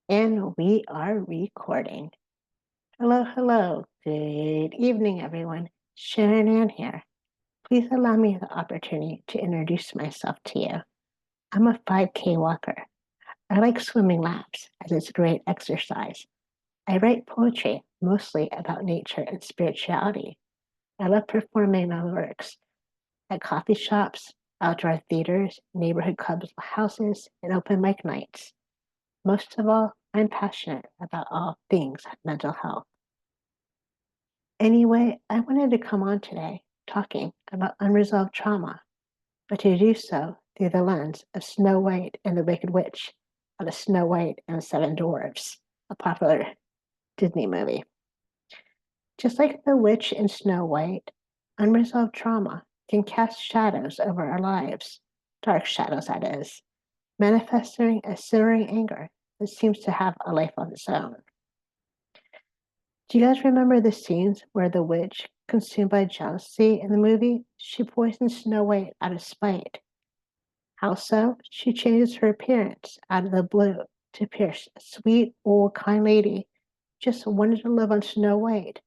And we are recording. Hello, hello. Good evening, everyone. Sharon Ann here. Please allow me the opportunity to introduce myself to you. I'm a 5K walker. I like swimming laps as it's great exercise. I write poetry, mostly about nature and spirituality. I love performing my works at coffee shops, outdoor theaters, neighborhood clubs, houses, and open mic nights. Most of all, I'm passionate about all things mental health. Anyway, I wanted to come on today talking about unresolved trauma, but to do so through the lens of Snow White and the Wicked Witch out of Snow White and the Seven Dwarfs, a popular Disney movie. Just like the witch in Snow White, unresolved trauma can cast shadows over our lives, dark shadows, that is, manifesting a simmering anger that seems to have a life of its own. Do you guys remember the scenes where the witch, consumed by jealousy in the movie, she poisoned Snow White out of spite? How so? She changes her appearance out of the blue to appear a sweet, old, kind lady just wanted to live on Snow White.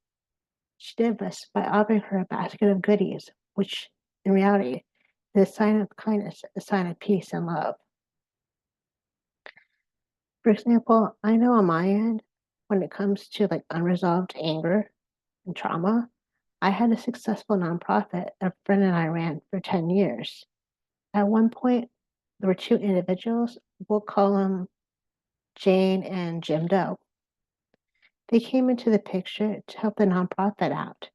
She did this by offering her a basket of goodies, which in reality is a sign of kindness, a sign of peace and love. For example, I know on my end, when it comes to like unresolved anger and trauma, I had a successful nonprofit a friend and I ran for 10 years. At one point, there were two individuals, we'll call them Jane and Jim Doe. They came into the picture to help the nonprofit out.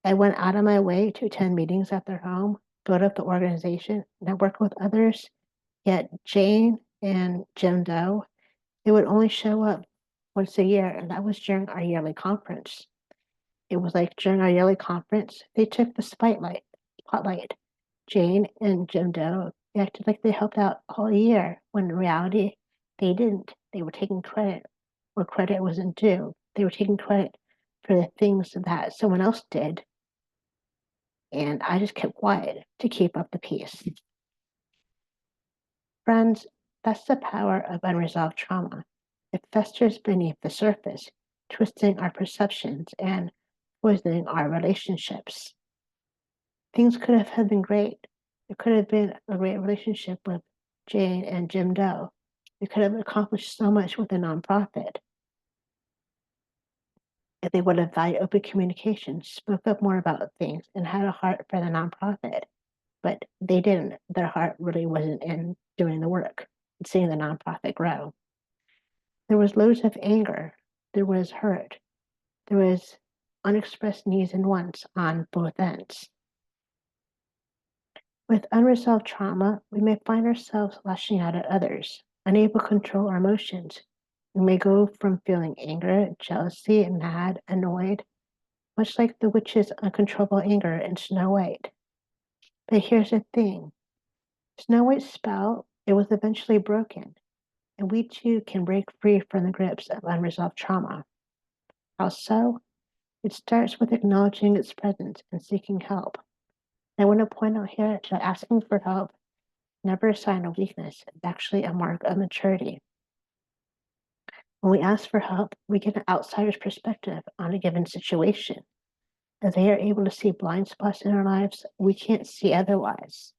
I went out of my way to attend meetings at their home, build up the organization, network with others. Yet Jane and Jim Doe, they would only show up once a year, and that was during our yearly conference. It was like during our yearly conference, they took the spotlight. Jane and Jim Doe acted like they helped out all year, when in reality, they didn't. They were taking credit where credit wasn't due. They were taking credit for the things that someone else did, and I just kept quiet to keep up the peace. Friends, that's the power of unresolved trauma. It festers beneath the surface, twisting our perceptions and poisoning our relationships. Things could have been great. It could have been a great relationship with Jane and Jim Doe. We could have accomplished so much with a nonprofit if they would have valued open communication, spoke up more about things, and had a heart for the nonprofit. But they didn't. Their heart really wasn't in doing the work and seeing the nonprofit grow. There was loads of anger. There was hurt. There was unexpressed needs and wants on both ends. With unresolved trauma, we may find ourselves lashing out at others, unable to control our emotions. We may go from feeling anger, jealousy, mad, annoyed, much like the witch's uncontrollable anger in Snow White. But here's the thing. Snow White's spell, it was eventually broken, and we too can break free from the grips of unresolved trauma. How so? It starts with acknowledging its presence and seeking help. I want to point out here that asking for help is never a sign of weakness. It's actually a mark of maturity. When we ask for help, we get an outsider's perspective on a given situation, as they are able to see blind spots in our lives we can't see otherwise.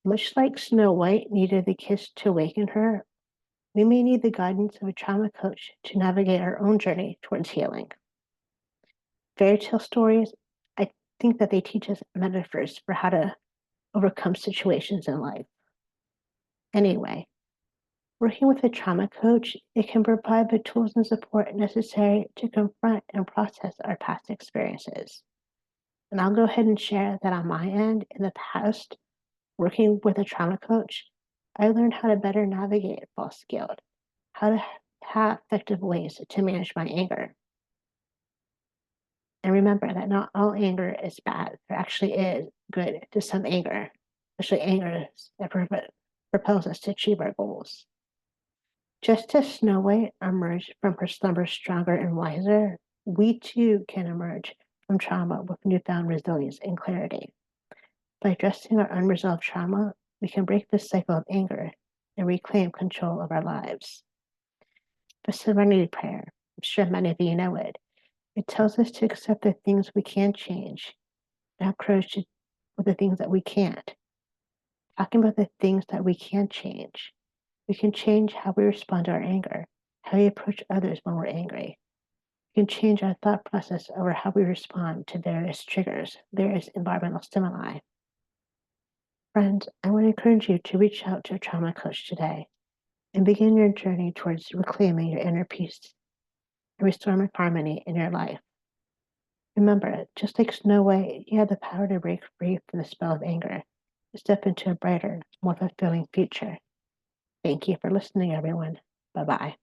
Much like Snow White needed the kiss to awaken her, we may need the guidance of a trauma coach to navigate our own journey towards healing. Fairy tale stories, I think that they teach us metaphors for how to overcome situations in life. Anyway, working with a trauma coach, it can provide the tools and support necessary to confront and process our past experiences. And I'll go ahead and share that on my end, in the past, working with a trauma coach, I learned how to better navigate false guilt, how to have effective ways to manage my anger. And remember that not all anger is bad. There actually is good to some anger, especially anger that propels us to achieve our goals. Just as Snow White emerged from her slumber stronger and wiser, we too can emerge from trauma with newfound resilience and clarity. By addressing our unresolved trauma, we can break the cycle of anger and reclaim control of our lives. the Serenity Prayer. I'm sure many of you know it. It tells us to accept the things we can change, not approach it with the things that we can't. Talking about the things that we can change, we can change how we respond to our anger, how we approach others when we're angry. We can change our thought process over how we respond to various triggers, various environmental stimuli. Friends, I want to encourage you to reach out to a trauma coach today and begin your journey towards reclaiming your inner peace and restoring harmony in your life. Remember, just like Snow White, you have the power to break free from the spell of anger, to step into a brighter, more fulfilling future. Thank you for listening, everyone. Bye bye.